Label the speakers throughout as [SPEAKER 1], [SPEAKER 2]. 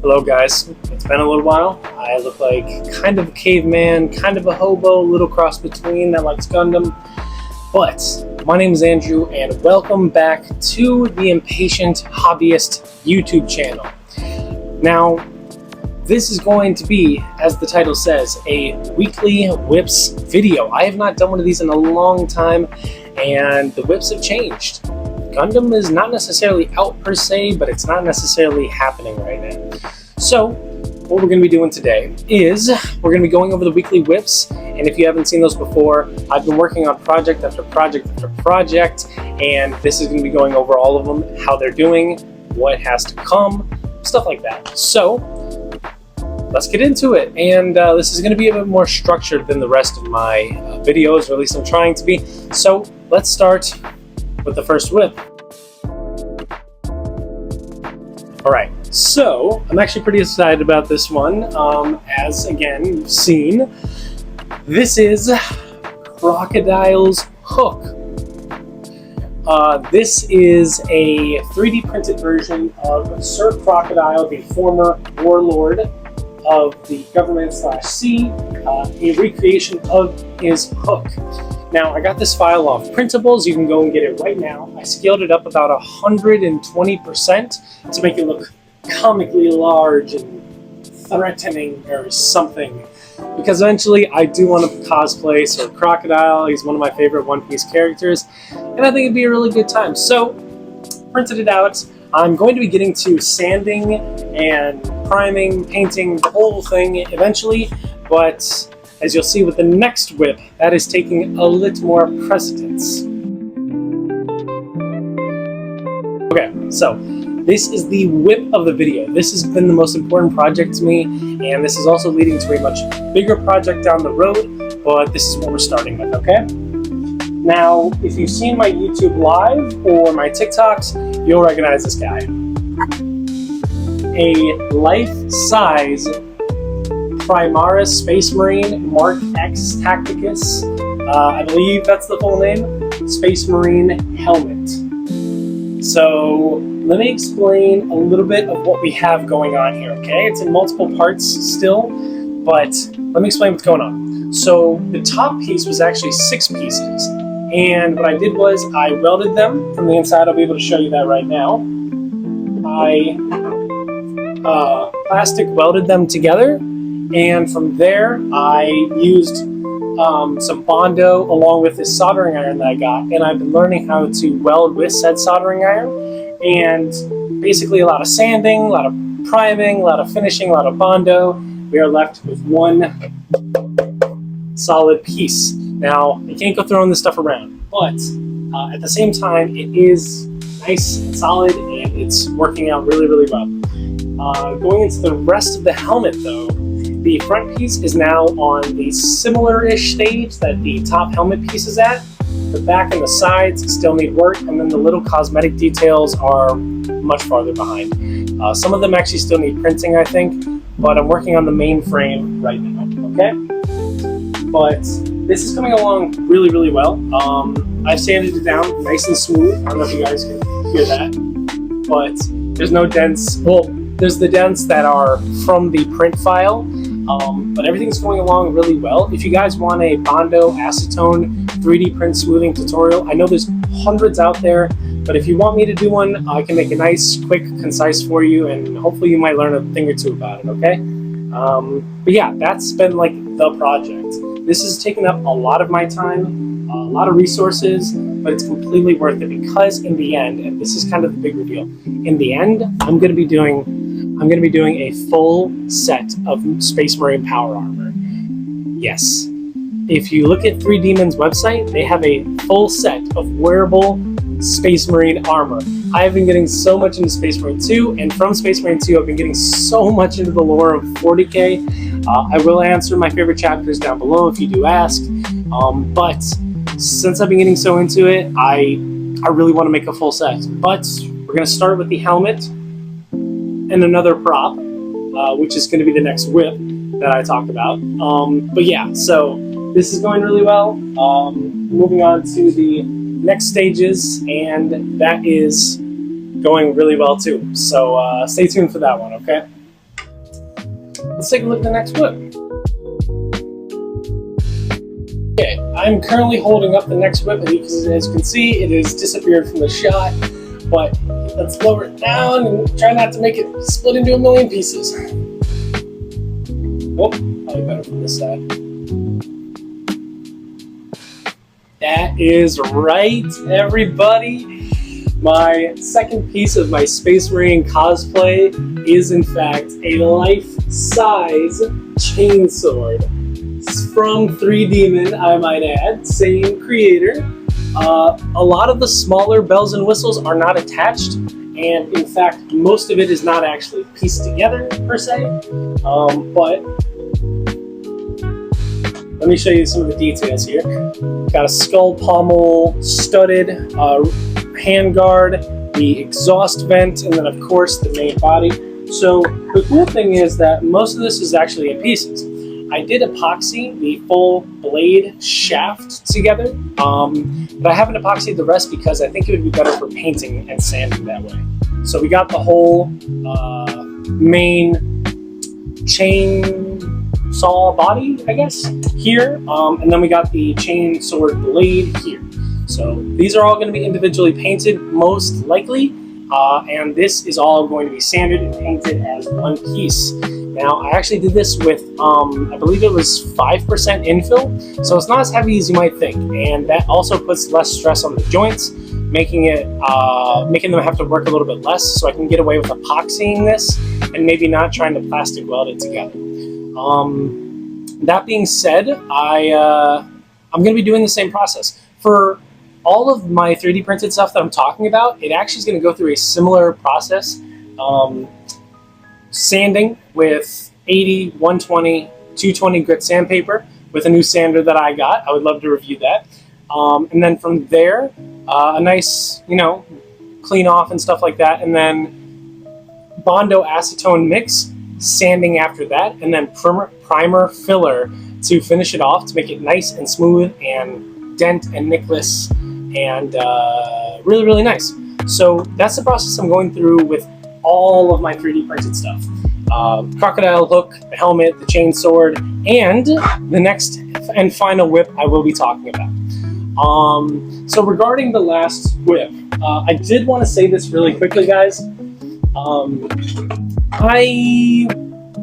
[SPEAKER 1] Hello guys, it's been a little while. I look like kind of a caveman, kind of a hobo, a little cross between that likes Gundam. But my name is Andrew and welcome back to the Impatient Hobbyist YouTube channel. Now, this is going to be, as the title says, a weekly whips video. I have not done one of these in a long time and the whips have changed. Gundam is not necessarily out per se, but it's not necessarily happening right now. So what we're going to be doing today is we're going to be going over the weekly whips, and if you haven't seen those before, I've been working on project after project after project, and this is going to be going over all of them, how they're doing, what has to come, stuff like that. So let's get into it, and this is going to be a bit more structured than the rest of my videos, or at least I'm trying to be. So let's start with the first whip. Alright, so I'm actually pretty excited about this one. As again, you've seen, this is Crocodiles Hook. This is a 3D printed version of Sir Crocodile, the former warlord of the government/sea, a recreation of his hook. Now, I got this file off Printables. You can go and get it right now. I scaled it up about 120% to make it look comically large and threatening or something. Because eventually, I do want to cosplay Sir Crocodile. He's one of my favorite One Piece characters, and I think it'd be a really good time. So, printed it out. I'm going to be getting to sanding and priming, painting, the whole thing eventually, but as you'll see with the next whip, that is taking a little more precedence. Okay, so this is the whip of the video. This has been the most important project to me, and this is also leading to a much bigger project down the road, but this is what we're starting with, okay? Now, if you've seen my YouTube Live or my TikToks, you'll recognize this guy. A life-size Primaris Space Marine Mark X Tacticus, I believe that's the full name, Space Marine helmet. So let me explain a little bit of what we have going on here, okay? It's in multiple parts still, but let me explain what's going on. So the top piece was actually 6 pieces, and what I did was I welded them from the inside. I'll be able to show you that right now. I plastic welded them together, and from there I used some Bondo along with this soldering iron that I got, and I've been learning how to weld with said soldering iron, and basically a lot of sanding, a lot of priming, a lot of finishing, a lot of Bondo. We are left with one solid piece. Now, you can't go throwing this stuff around, but at the same time, it is nice and solid, and it's working out really, really well. Going into the rest of the helmet, though, the front piece is now on the similar-ish stage that the top helmet piece is at. The back and the sides still need work, and then the little cosmetic details are much farther behind. Some of them actually still need printing, I think, but I'm working on the main frame right now, okay? But this is coming along really, really well. I've sanded it down nice and smooth. I don't know if you guys can hear that, but there's no dents. Well, there's the dents that are from the print file, but everything's going along really well. If you guys want a Bondo acetone 3D print smoothing tutorial, I know there's hundreds out there, but if you want me to do one, I can make it nice, quick, concise for you, and hopefully you might learn a thing or two about it, okay? But yeah, that's been like the project. This has taken up a lot of my time, a lot of resources, but it's completely worth it because in the end, and this is kind of the big reveal, in the end, I'm going to be doing a full set of Space Marine power armor. Yes. If you look at 3Demon's website, they have a full set of wearable Space Marine armor. I have been getting so much into Space Marine 2, and from Space Marine 2, I've been getting so much into the lore of 40k. I will answer my favorite chapters down below if you do ask, but since I've been getting so into it, I really want to make a full set. But we're going to start with the helmet and another prop, which is going to be the next whip that I talked about. But yeah, so this is going really well. Moving on to the next stages, and that is going really well too. So stay tuned for that one, okay? let's take a look at the next whip. Okay, I'm currently holding up the next whip, and as you can see, it has disappeared from the shot. But let's lower it down and try not to make it split into a million pieces. Oh, probably better from this side. That is right, everybody. My second piece of my Space Marine cosplay is in fact a life-size chainsword. It's from 3 Demon, I might add, same creator. A lot of the smaller bells and whistles are not attached, and in fact, most of it is not actually pieced together, per se. But let me show you some of the details here. Got a skull pommel, studded handguard, the exhaust vent, and then of course the main body. So the cool thing is that most of this is actually in pieces. I did epoxy the full blade shaft together, but I haven't epoxied the rest because I think it would be better for painting and sanding that way. So we got the whole main chainsaw body, I guess, here, and then we got the chainsword blade here. So these are all going to be individually painted, most likely, and this is all going to be sanded and painted as one piece. Now, I actually did this with, I believe it was 5% infill, so it's not as heavy as you might think, and that also puts less stress on the joints, making them have to work a little bit less, so I can get away with epoxying this and maybe not trying to plastic weld it together. That being said, I'm going to be doing the same process. For all of my 3D printed stuff that I'm talking about, it actually is going to go through a similar process. Sanding with 80, 120, 220 grit sandpaper with a new sander that I got. I would love to review that. And then from there, a nice, clean off and stuff like that. And then Bondo acetone mix, sanding after that. And then primer filler to finish it off to make it nice and smooth and dent and nickless and really, really nice. So that's the process I'm going through with all of my 3D printed stuff. Crocodile hook, the helmet, the chainsword, and the next and final whip I will be talking about. So regarding the last whip, I did want to say this really quickly, guys. I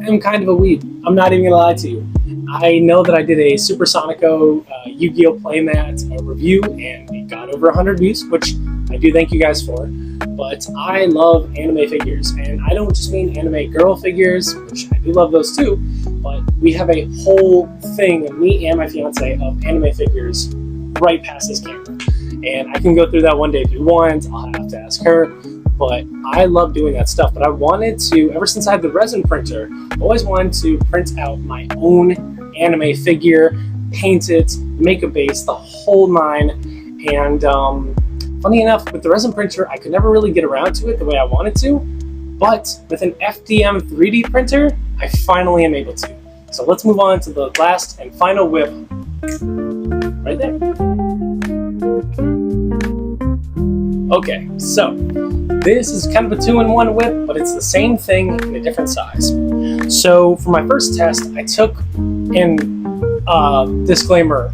[SPEAKER 1] am kind of a weeb. I'm not even going to lie to you. I know that I did a Supersonico Yu-Gi-Oh! Playmat review, and it got over 100 views, which I do thank you guys for. But I love anime figures, and I don't just mean anime girl figures, which I do love those too, but we have a whole thing, me and my fiance, of anime figures right past this camera. And I can go through that one day if you want. I'll have to ask her. But I love doing that stuff. But I wanted to, ever since I had the resin printer, I always wanted to print out my own anime figure, paint it, make a base, the whole nine. And funny enough, with the resin printer, I could never really get around to it the way I wanted to. But with an FDM 3D printer, I finally am able to. So let's move on to the last and final whip right there. Okay, so this is kind of a 2-in-1 whip, but it's the same thing in a different size. So for my first test, I took, and disclaimer,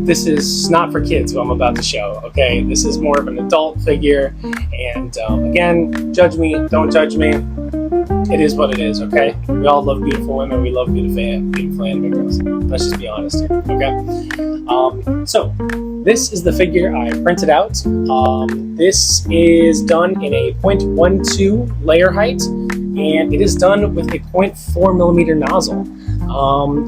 [SPEAKER 1] this is not for kids who I'm about to show, okay? This is more of an adult figure, and again, judge me, don't judge me. It is what it is, okay? We all love beautiful women, we love beautiful anime girls. Let's just be honest here, okay? So, this is the figure I printed out. This is done in a 0.12 layer height, and it is done with a 0.4 millimeter nozzle.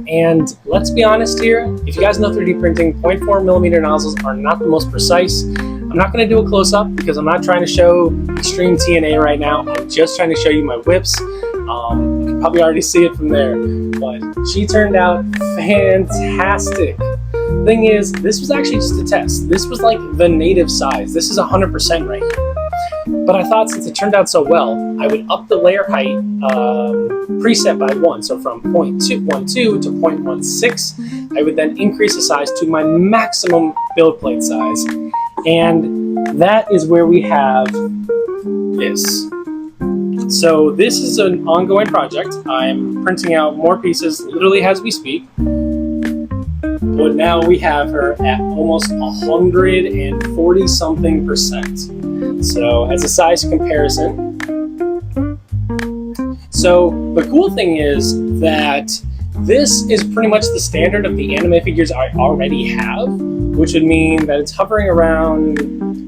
[SPEAKER 1] And let's be honest here, if you guys know 3D printing, 0.4 millimeter nozzles are not the most precise. I'm not going to do a close-up because I'm not trying to show extreme TNA right now. I'm just trying to show you my whips. You can probably already see it from there, but she turned out fantastic. Thing is, this was actually just a test. This was like the native size. This is 100% right here. But I thought since it turned out so well, I would up the layer height preset by 1. So from 0.12 to 0.16, I would then increase the size to my maximum build plate size. And that is where we have this. So this is an ongoing project. I'm printing out more pieces literally as we speak. But now we have her at almost 140 something %. So as a size comparison. So the cool thing is that this is pretty much the standard of the anime figures I already have, which would mean that it's hovering around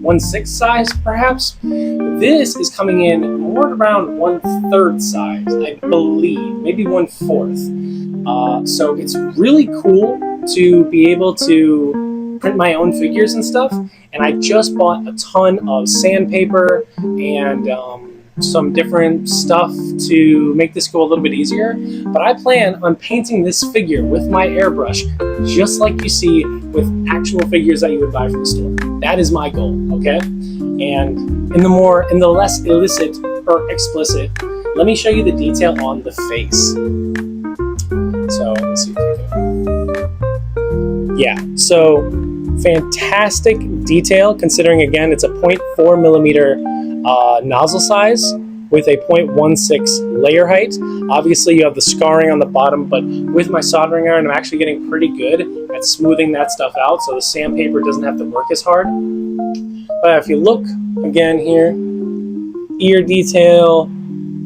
[SPEAKER 1] 1/6 size perhaps. This is coming in more around 1/3 size, I believe, maybe 1/4. So it's really cool to be able to print my own figures and stuff. And I just bought a ton of sandpaper and some different stuff to make this go a little bit easier. But I plan on painting this figure with my airbrush, just like you see with actual figures that you would buy from the store. That is my goal, okay? And in the less illicit or explicit, let me show you the detail on the face. So let's see if we can. Yeah, so fantastic detail considering, again, it's a 0.4 millimeter nozzle size with a 0.16 layer height. Obviously you have the scarring on the bottom, but with my soldering iron, I'm actually getting pretty good at smoothing that stuff out, so the sandpaper doesn't have to work as hard. But if you look again here, ear detail,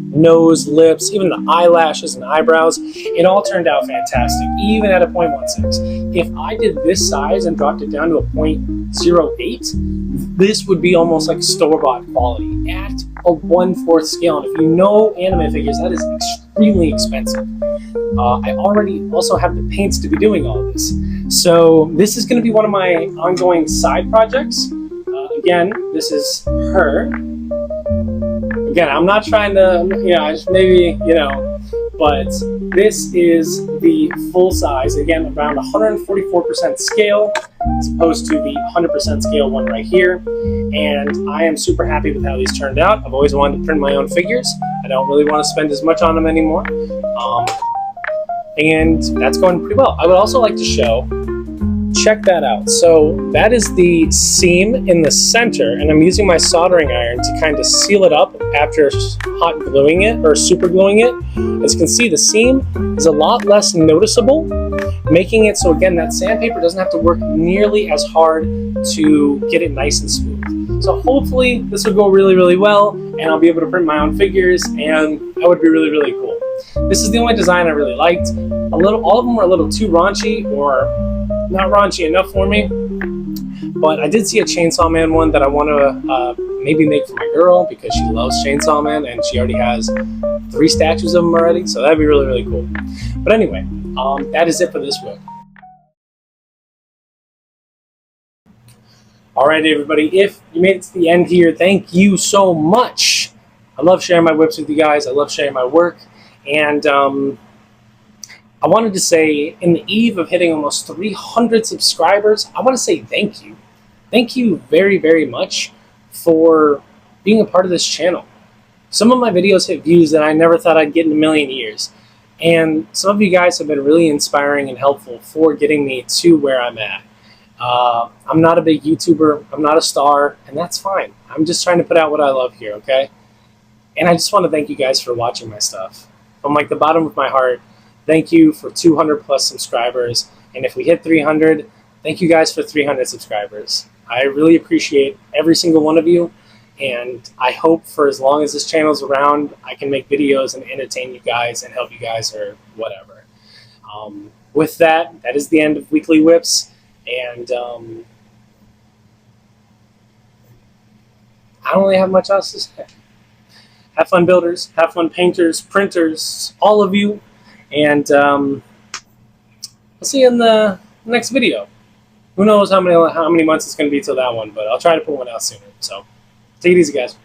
[SPEAKER 1] nose, lips, even the eyelashes and eyebrows, it all turned out fantastic, even at a 0.16. If I did this size and dropped it down to a 0.08, this would be almost like store-bought quality at a 1/4 scale. And if you know anime figures, that is extremely expensive. I already also have the paints to be doing all of this. So this is going to be one of my ongoing side projects. Again, this is her. Again, I'm not trying to, maybe, but this is the full size, again, around 144% scale, as opposed to the 100% scale one right here. And I am super happy with how these turned out. I've always wanted to print my own figures. I don't really want to spend as much on them anymore. And that's going pretty well. I would also like to show, check that out. So that is the seam in the center, and I'm using my soldering iron to kind of seal it up after hot gluing it or super gluing it. As you can see, the seam is a lot less noticeable, making it so, again, that sandpaper doesn't have to work nearly as hard to get it nice and smooth. So hopefully this will go really, really well, and I'll be able to print my own figures, and that would be really, really cool. This is the only design I really liked. All of them were a little too raunchy, or not raunchy enough for me, but I did see a Chainsaw Man one that I want to maybe make for my girl, because she loves Chainsaw Man and she already has 3 statues of him already, so that'd be really, really cool. But anyway, that is it for this whip. Alright everybody, if you made it to the end here, thank you so much. I love sharing my whips with you guys, I love sharing my work, and I wanted to say, in the eve of hitting almost 300 subscribers, I want to say thank you. Thank you very, very much for being a part of this channel. Some of my videos hit views that I never thought I'd get in a million years. And some of you guys have been really inspiring and helpful for getting me to where I'm at. I'm not a big YouTuber, I'm not a star, and that's fine. I'm just trying to put out what I love here, okay? And I just want to thank you guys for watching my stuff. From like the bottom of my heart, thank you for 200 plus subscribers, and if we hit 300, thank you guys for 300 subscribers. I really appreciate every single one of you, and I hope for as long as this channel's around, I can make videos and entertain you guys and help you guys or whatever. With that, that is the end of Weekly Whips, and I don't really have much else to say. Have fun, builders, have fun, painters, printers, all of you. And I'll see you in the next video. Who knows how many months it's going to be till that one, but I'll try to put one out sooner. So take it easy, guys.